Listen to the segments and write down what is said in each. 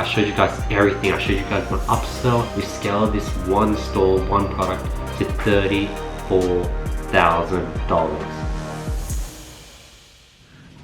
showed you guys everything. I showed you guys one upsell. We scaled this one store, one product to $34,000.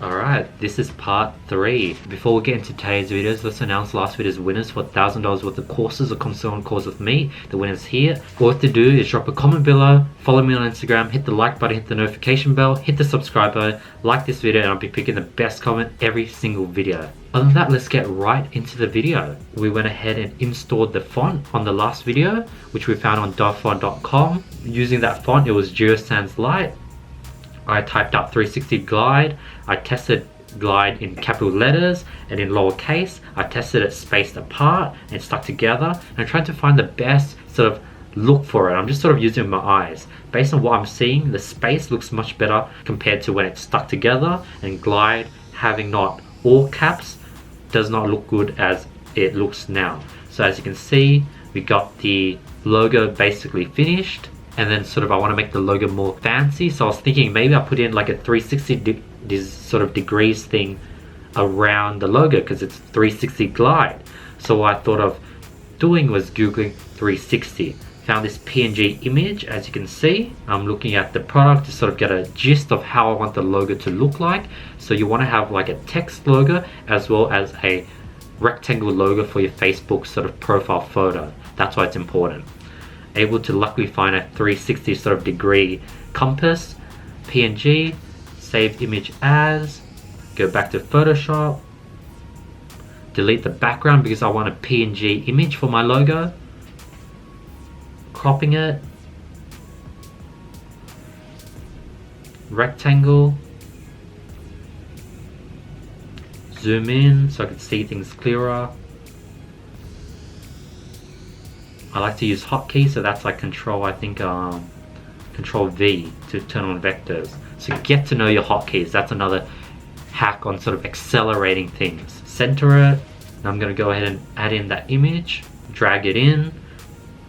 Alright, this is part 3. Before we get into today's videos, let's announce last video's winners for $1,000 worth of courses or consultant course with me. The winner's here. All you have to do is drop a comment below, follow me on Instagram, hit the like button, hit the notification bell, hit the subscribe button, like this video, and I'll be picking the best comment every single video. Other than that, let's get right into the video. We went ahead and installed the font on the last video, which we found on dofont.com. Using that font, it was Geosans Light. I typed up 360 Glide. I tested Glide in capital letters and in lowercase. I tested it spaced apart and stuck together, and I'm trying to find the best sort of look for it. I'm just sort of using my eyes. Based on what I'm seeing, the space looks much better compared to when it's stuck together, and Glide having not all caps does not look good as it looks now. So as you can see, we got the logo basically finished. And then sort of I want to make the logo more fancy, so I was thinking maybe I'll put in like a 360 sort of degrees thing around the logo because it's 360 Glide. So what I thought of doing was googling 360. Found this PNG image. As you can see, I'm looking at the product to sort of get a gist of how I want the logo to look like. So you want to have like a text logo as well as a rectangle logo for your Facebook sort of profile photo. That's why it's important. Able to luckily find a 360 sort of degree compass, PNG, save image as, go back to Photoshop, delete the background because I want a PNG image for my logo, cropping it, rectangle, zoom in so I can see things clearer. I like to use hotkeys, so that's like control V to turn on vectors. So get to know your hotkeys. That's another hack on sort of accelerating things. Center it, and I'm going to go ahead and add in that image, drag it in.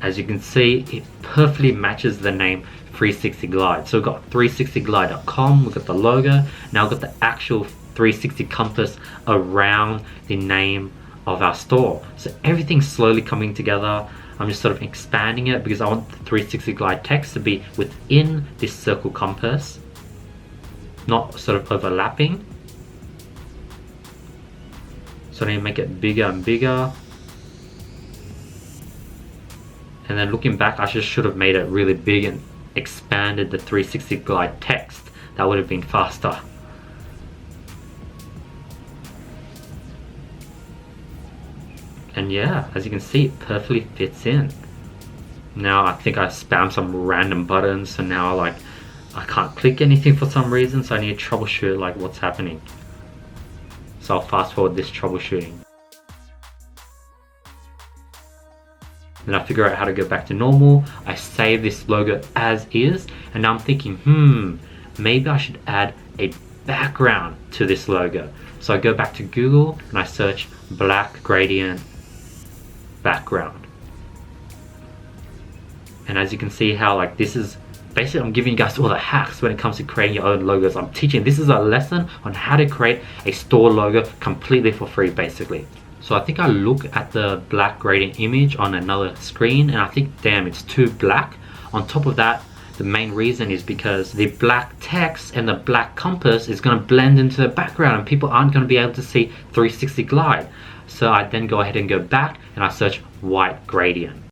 As you can see, it perfectly matches the name 360 Glide. So we've got 360glide.com, we've got the logo, now we've got the actual 360 compass around the name of our store. So everything's slowly coming together. I'm just sort of expanding it because I want the 360 Glide text to be within this circle compass, not sort of overlapping. So I need to make it bigger and bigger. And then looking back, I just should have made it really big and expanded the 360 Glide text. That would have been faster. And yeah, as you can see, it perfectly fits in. Now I think I spammed some random buttons, so now I can't click anything for some reason, so I need to troubleshoot like what's happening. So I'll fast forward this troubleshooting. Then I figure out how to go back to normal. I save this logo as is, and now I'm thinking, maybe I should add a background to this logo. So I go back to Google and I search black gradient background, and as you can see how like this is basically, I'm giving you guys all the hacks when it comes to creating your own logos. I'm teaching, this is a lesson on how to create a store logo completely for free basically. So I think I look at the black gradient image on another screen and I think, damn, it's too black. On top of that, the main reason is because the black text and the black compass is going to blend into the background and people aren't going to be able to see 360 Glide. So I then go ahead and go back and I search white gradient.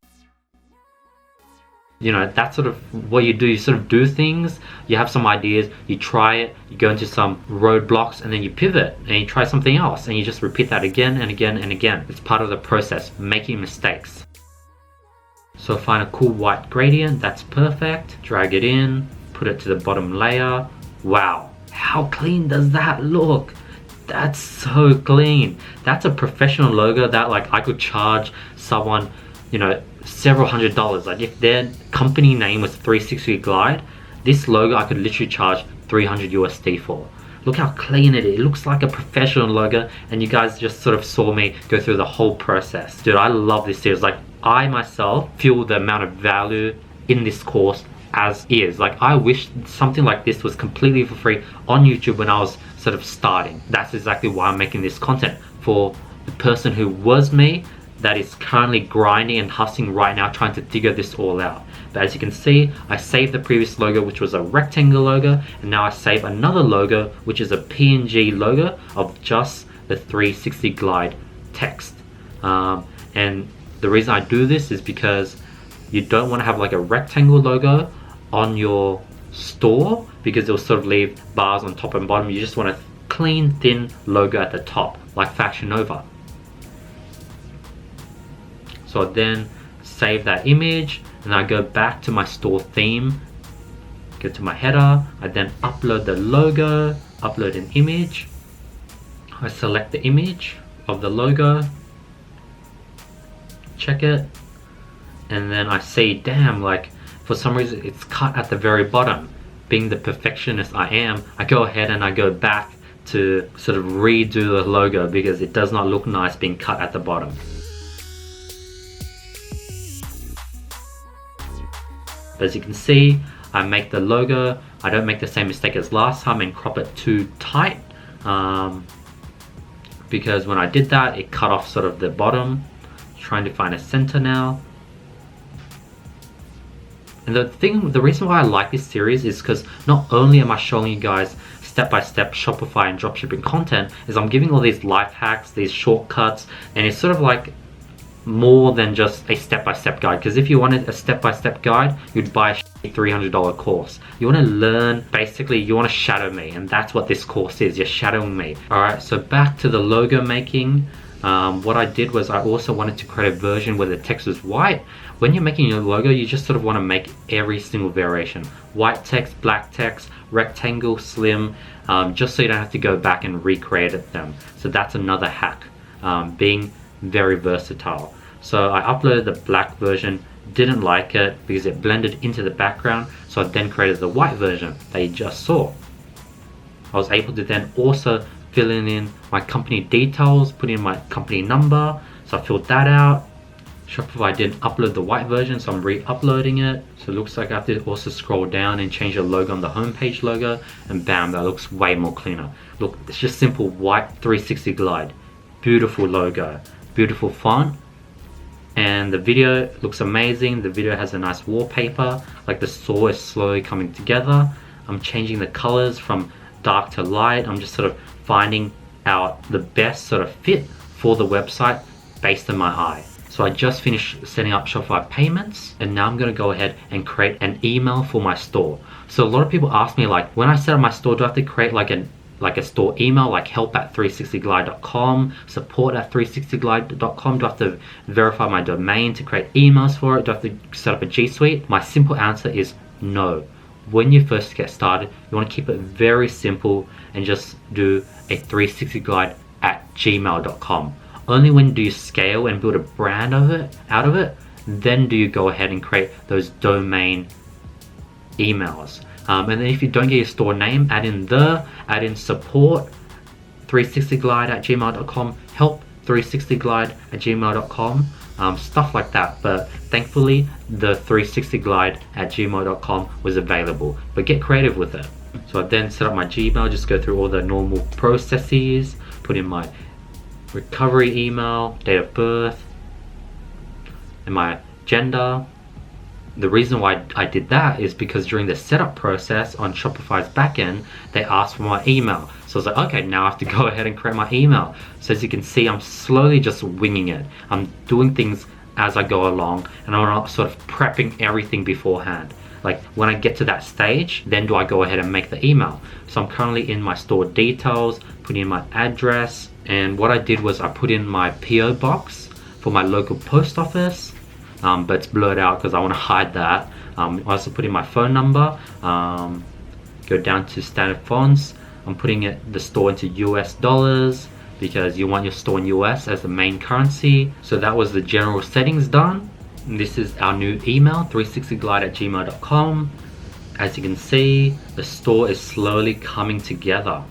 You know, that's sort of what you do. You sort of do things, you have some ideas, you try it, you go into some roadblocks, and then you pivot and you try something else, and you just repeat that again and again and again. It's part of the process, making mistakes. So find a cool white gradient, that's perfect. Drag it in, put it to the bottom layer. Wow, how clean does that look? That's so clean. That's a professional logo that like I could charge someone, you know, several $100s. Like if their company name was 360 Glide, this logo I could literally charge 300 USD for. Look how clean it is. It looks like a professional logo, and you guys just sort of saw me go through the whole process. Dude, I love this series. Like I myself feel the amount of value in this course as is. Like I wish something like this was completely for free on YouTube when I was sort of starting. That's exactly why I'm making this content, for the person who was me that is currently grinding and hustling right now trying to figure this all out. But as you can see, I saved the previous logo, which was a rectangle logo, and now I save another logo, which is a PNG logo of just the 360 Glide text. And the reason I do this is because you don't want to have like a rectangle logo on your store, because it'll sort of leave bars on top and bottom. You just want a clean, thin logo at the top, like Fashion Nova. So I then save that image, and I go back to my store theme, go to my header, I then upload the logo, upload an image, I select the image of the logo, check it, and then I see, damn, like for some reason it's cut at the very bottom. Being the perfectionist I am, I go ahead and I go back to sort of redo the logo because it does not look nice being cut at the bottom. As you can see, I make the logo, I don't make the same mistake as last time and crop it too tight, because when I did that it cut off sort of the bottom. Trying to find a center now. And the reason why I like this series is because not only am I showing you guys step-by-step Shopify and dropshipping content, is I'm giving all these life hacks, these shortcuts, and it's sort of like more than just a step-by-step guide. Because if you wanted a step-by-step guide, you'd buy a $300 course. You want to learn, basically you want to shadow me, and that's what this course is. You're shadowing me. Alright, so back to the logo making. What I did was I also wanted to create a version where the text was white. When you're making your logo, you just sort of want to make every single variation. White text, black text, rectangle, slim, just so you don't have to go back and recreate them. So that's another hack, being very versatile. So I uploaded the black version, didn't like it because it blended into the background, so I then created the white version that you just saw. I was able to then also fill in my company details, put in my company number, so I filled that out. Shopify didn't upload the white version, so I'm re-uploading it. So it looks like I have to also scroll down and change the logo on the homepage logo, and bam, that looks way more cleaner. Look, it's just simple white 360 Glide. Beautiful logo, beautiful font, and the video looks amazing. The video has a nice wallpaper, like the store is slowly coming together. I'm changing the colors from dark to light. I'm just sort of finding out the best sort of fit for the website based on my eye. So I just finished setting up Shopify payments, and now I'm going to go ahead and create an email for my store. So a lot of people ask me, like, when I set up my store, do I have to create like a store email, like help@360glide.com, support@360glide.com? Do I have to verify my domain to create emails for it? Do I have to set up a G Suite? My simple answer is no. When you first get started, you want to keep it very simple and just do a 360glide@gmail.com. Only when do you scale and build a brand out of it, then do you go ahead and create those domain emails. And then if you don't get your store name, add in support 360glide@gmail.com, help 360glide@gmail.com, stuff like that. But thankfully the 360glide@gmail.com was available, but get creative with it. So I then set up my Gmail, just go through all the normal processes, put in my recovery email, date of birth, and my gender. The reason why I did that is because during the setup process on Shopify's backend, they asked for my email. So I was like, okay, now I have to go ahead and create my email. So as you can see, I'm slowly just winging it. I'm doing things as I go along, and I'm not sort of prepping everything beforehand. Like when I get to that stage, then do I go ahead and make the email. So I'm currently in my store details, putting in my address, and what I did was I put in my PO box for my local post office, but it's blurred out because I want to hide that. I also put in my phone number, go down to standard fonts. I'm putting the store into US dollars because you want your store in US as the main currency. So that was the general settings done. And this is our new email, 360glide@gmail.com. As you can see, the store is slowly coming together.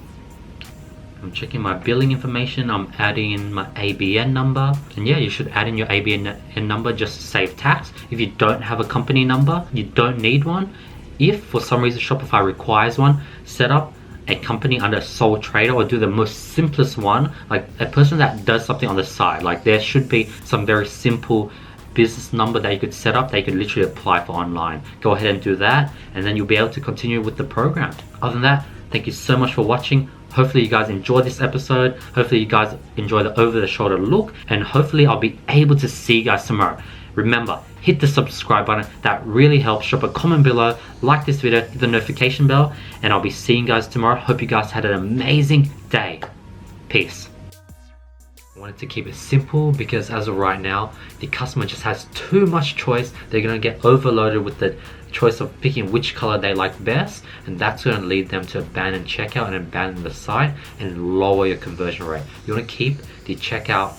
I'm checking my billing information, I'm adding in my ABN number. And yeah, you should add in your ABN number just to save tax. If you don't have a company number, you don't need one. If for some reason Shopify requires one, set up a company under a sole trader, or do the most simplest one, like a person that does something on the side. Like there should be some very simple business number that you could set up that you could literally apply for online. Go ahead and do that, and then you'll be able to continue with the program. Other than that, thank you so much for watching. Hopefully you guys enjoyed this episode. Hopefully you guys enjoy the over the shoulder look, and hopefully I'll be able to see you guys tomorrow. Remember, hit the subscribe button. That really helps. Drop a comment below, like this video, hit the notification bell, and I'll be seeing you guys tomorrow. Hope you guys had an amazing day. Peace. I wanted to keep it simple because as of right now, the customer just has too much choice. They're going to get overloaded with the choice of picking which color they like best, and that's going to lead them to abandon checkout and abandon the site and lower your conversion rate. You want to keep the checkout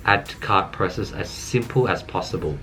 add to cart process as simple as possible.